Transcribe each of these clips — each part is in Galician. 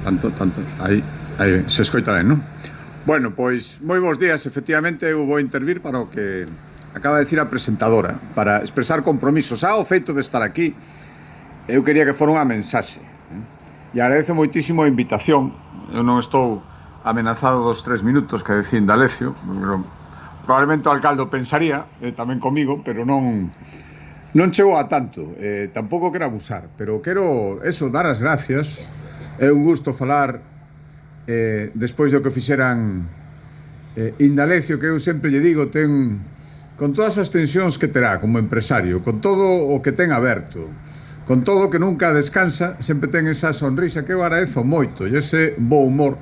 Tanto, aí se escoita ben, non? Bueno, pois, moi bons días. Efectivamente, eu vou intervir para o que acaba de decir a presentadora, para expresar compromisos. O feito de estar aquí, eu quería que fora unha mensaxe. E agradezo moitísimo a invitación. Eu non estou amenazado dos 3 minutos que decía Indalecio, pero probablemente o alcalde pensaría, tamén comigo, pero non chego a tanto. Tampouco quero abusar, pero quero, dar as gracias. É un gusto falar despois do que fixeran Indalecio, que eu sempre lle digo, ten, con todas as tensións que terá como empresario, con todo o que ten aberto, con todo o que nunca descansa, sempre ten esa sonrisa que eu agradezo moito, e ese bo humor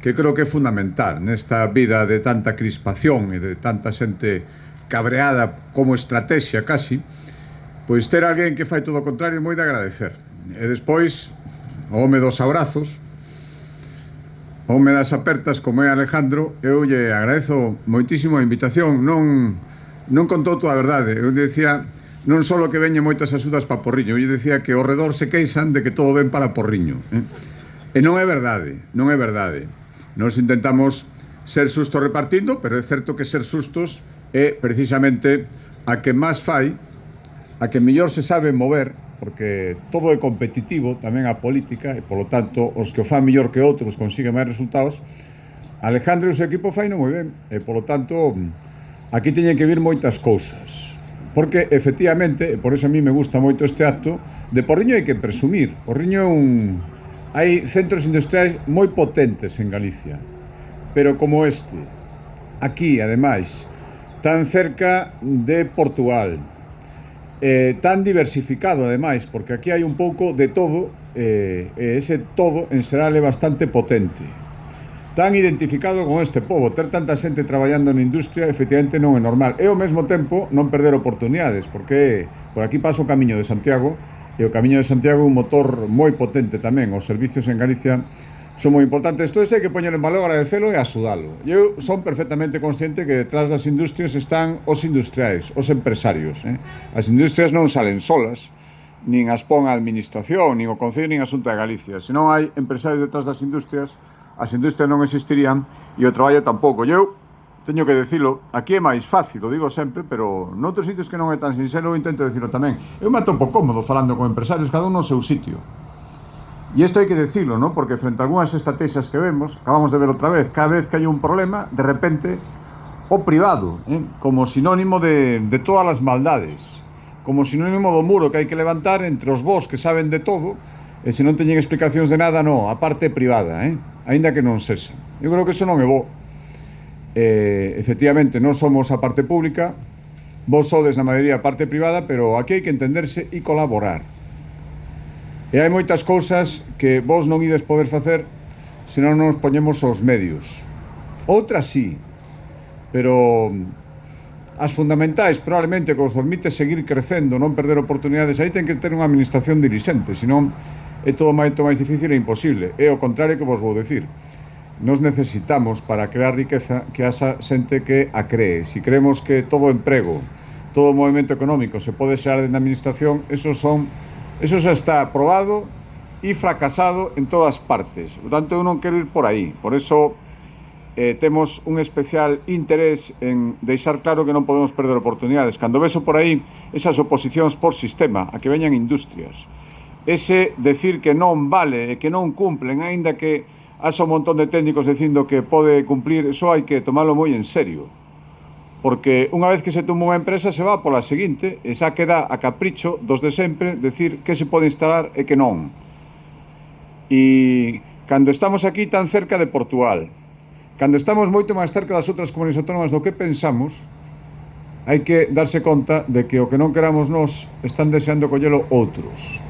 que creo que é fundamental nesta vida de tanta crispación e de tanta xente cabreada como estrategia casi. Pois ter alguén que fai todo o contrario moi de agradecer. E despois, o home dos abrazos, o home das apertas como é Alejandro, eu lle agradezo moitísimo a invitación. Non contou toda a verdade. Eu dicía, non só que veñen moitas axudas para Porriño, eu lle dicía que ao redor se queixan de que todo ven para Porriño. E non é verdade, non é verdade. Nos intentamos ser sustos repartindo, pero é certo que ser sustos é precisamente a que máis fai, a que mellor se sabe mover, porque todo é competitivo, tamén a política, e polo tanto os que o fan mellor que outros consiguen máis resultados. Alejandro e o seu equipo faino moi ben, e polo tanto aquí teñen que vir moitas cousas, porque efectivamente, e por eso a mí me gusta moito este acto, de Porriño hai que presumir. Porriño é hai centros industriais moi potentes en Galicia, pero como este, aquí, ademais, tan cerca de Portugal, tan diversificado ademais, porque aquí hai un pouco de todo, e ese todo en Xeral é bastante potente, tan identificado con este pobo. Ter tanta xente traballando na industria efectivamente non é normal, e ao mesmo tempo non perder oportunidades, porque por aquí pasa o Camiño de Santiago, e o Camiño de Santiago é un motor moi potente tamén. Os servicios en Galicia son moi importantes. Todo isto hai que poñer en valor, agradecelo e axudalo. Eu son perfectamente consciente que detrás das industrias están os industriais, os empresarios. As industrias non salen solas, nin as pon a administración, nin o Concello, nin a Xunta de Galicia. Se non hai empresarios detrás das industrias, as industrias non existirían e o traballo tampouco. Eu teño que decilo, aquí é máis fácil, o digo sempre, pero noutros sitios que non é tan sincero, eu intento decilo tamén. Eu me atopo cómodo falando con empresarios, cada un no seu sitio. E isto hai que decirlo, ¿no? Porque frente a algunhas estrategias que vemos, acabamos de ver outra vez, cada vez que hai un problema, de repente, o privado, como sinónimo de todas as maldades, como sinónimo do muro que hai que levantar entre os vós que saben de todo, e se non teñen explicacións de nada, no, a parte privada, aínda que non sexa. Eu creo que iso non é bo. Efectivamente, non somos a parte pública, vos sodes na maioría a parte privada, pero aquí hai que entenderse e colaborar. E hai moitas cousas que vos non ides poder facer se non nos poñemos os medios. Outras sí, pero as fundamentais, probablemente, que vos permite seguir crecendo, non perder oportunidades, aí ten que ter unha administración dirixente, senón é todo moito máis difícil e imposible. É o contrario que vos vou decir. Nos necesitamos, para crear riqueza, que asa xente que a cree. Si creemos que todo emprego, todo movimento económico se pode xerar na administración, eso xa está aprobado e fracasado en todas partes. Por tanto, eu non quero ir por aí. Por eso temos un especial interés en deixar claro que non podemos perder oportunidades. Cando vexo por aí esas oposicións por sistema a que veñan industrias, ese decir que non vale e que non cumplen, aínda que haxa un montón de técnicos dicindo que pode cumplir, eso hai que tomarlo moi en serio. Porque unha vez que se toma unha empresa se va pola seguinte e xa queda a capricho dos de sempre decir que se pode instalar e que non. E cando estamos aquí tan cerca de Portugal, cando estamos moito máis cerca das outras comunidades autónomas do que pensamos, hai que darse conta de que o que non queramos nós están deseando collelo outros.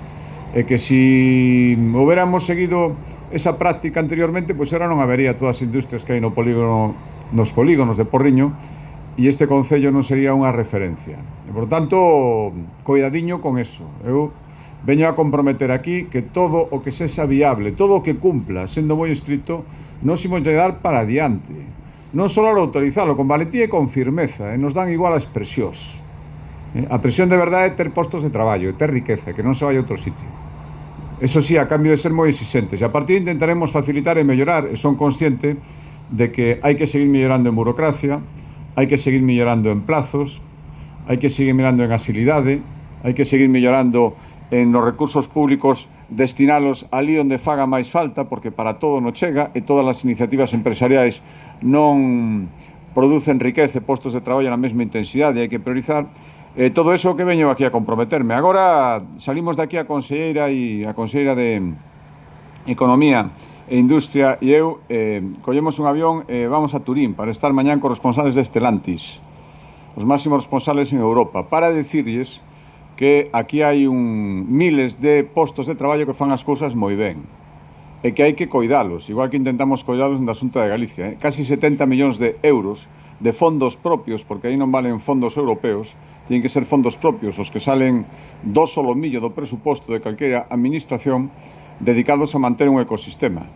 E que se houbéramos seguido esa práctica anteriormente, pois ahora non habería todas as industrias que hai nos polígonos de Porriño, e este concello non sería unha referencia. E, por tanto, coidadiño con eso. Eu veño a comprometer aquí que todo o que sexa viable, todo o que cumpla, sendo moi estricto, nos imos llegar para adiante. Non só ao autorizalo, con valentía e con firmeza, e nos dan igual as presións. A presión de verdade é ter postos de traballo, e ter riqueza, que non se vai a outro sitio. Eso sí, a cambio de ser moi exigentes. E a partir intentaremos facilitar e mellorar, e son consciente de que hai que seguir mellorando en burocracia, hai que seguir mellorando en plazos, hai que seguir mellorando en asilidade, hai que seguir mellorando en los recursos públicos, destinalos ali onde faga máis falta, porque para todo non chega e todas as iniciativas empresariais non producen riqueza e postos de traballo na mesma intensidade, hai que priorizar. Todo eso que veño aquí a comprometerme. Agora salimos de aquí a conselleira de Economía e Industria e eu collemos un avión e vamos a Turín para estar mañán con responsables de Stellantis, os máximos responsables en Europa, para decirlles que aquí hai miles de postos de traballo que fan as cousas moi ben e que hai que coidalos, igual que intentamos coidalos na Xunta de Galicia. Casi 70 millóns de euros de fondos propios, porque aí non valen fondos europeos, tienen que ser fondos propios, os que salen do solomillo do presuposto de calquera administración, dedicados a manter un ecosistema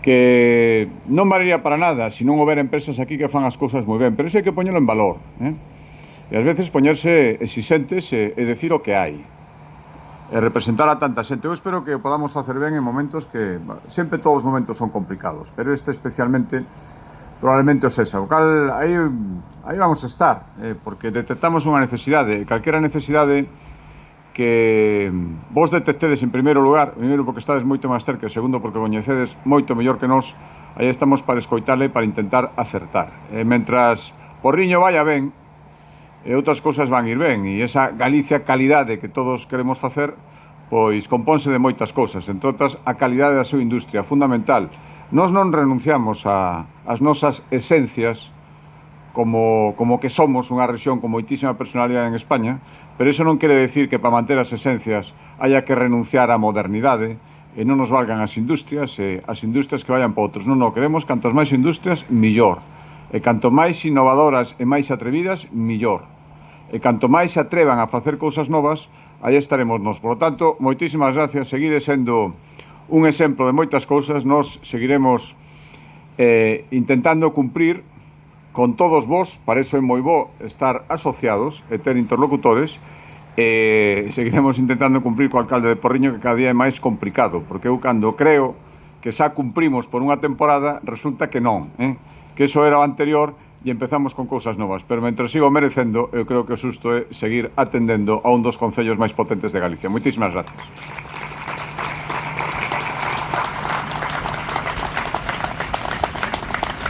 que non valería para nada se non houber empresas aquí que fan as cousas moi ben, pero iso hai que poñelo en valor, e ás veces poñerse exixentes e decir o que hai e representar a tanta xente. Eu espero que o podamos facer ben en momentos que sempre todos os momentos son complicados, pero este especialmente probablemente o sexa, o cal aí vamos a estar, porque detectamos unha necesidade, calquera necesidade que vos detectedes en primeiro lugar, primeiro porque estades moito máis cerca, e segundo porque coñecedes moito mellor que nós, aí estamos para escoitale, para intentar acertar. Mentras o riño vaya ben, e outras cousas van ir ben, e esa Galicia calidade que todos queremos facer, pois componse de moitas cousas, entre outras a calidade da súa industria, fundamental. Nós non renunciamos ás nosas esencias como que somos unha rexión con moitísima personalidade en España, pero iso non quere decir que para manter as esencias haya que renunciar á modernidade e non nos valgan as industrias que vayan para outros. Non, queremos cantas máis industrias, millor. E canto máis innovadoras e máis atrevidas, millor. E canto máis se atrevan a facer cousas novas, aí estaremos nós. Por lo tanto, moitísimas gracias, seguide sendo un exemplo de moitas cousas, nós seguiremos intentando cumprir con todos vos, para iso é moi bo estar asociados e ter interlocutores, e seguiremos intentando cumprir co alcalde de Porriño, que cada día é máis complicado, porque eu cando creo que xa cumprimos por unha temporada, resulta que non, que iso era o anterior e empezamos con cousas novas, pero mentre sigo merecendo, eu creo que o xusto é seguir atendendo a un dos concellos máis potentes de Galicia. Moitísimas gracias.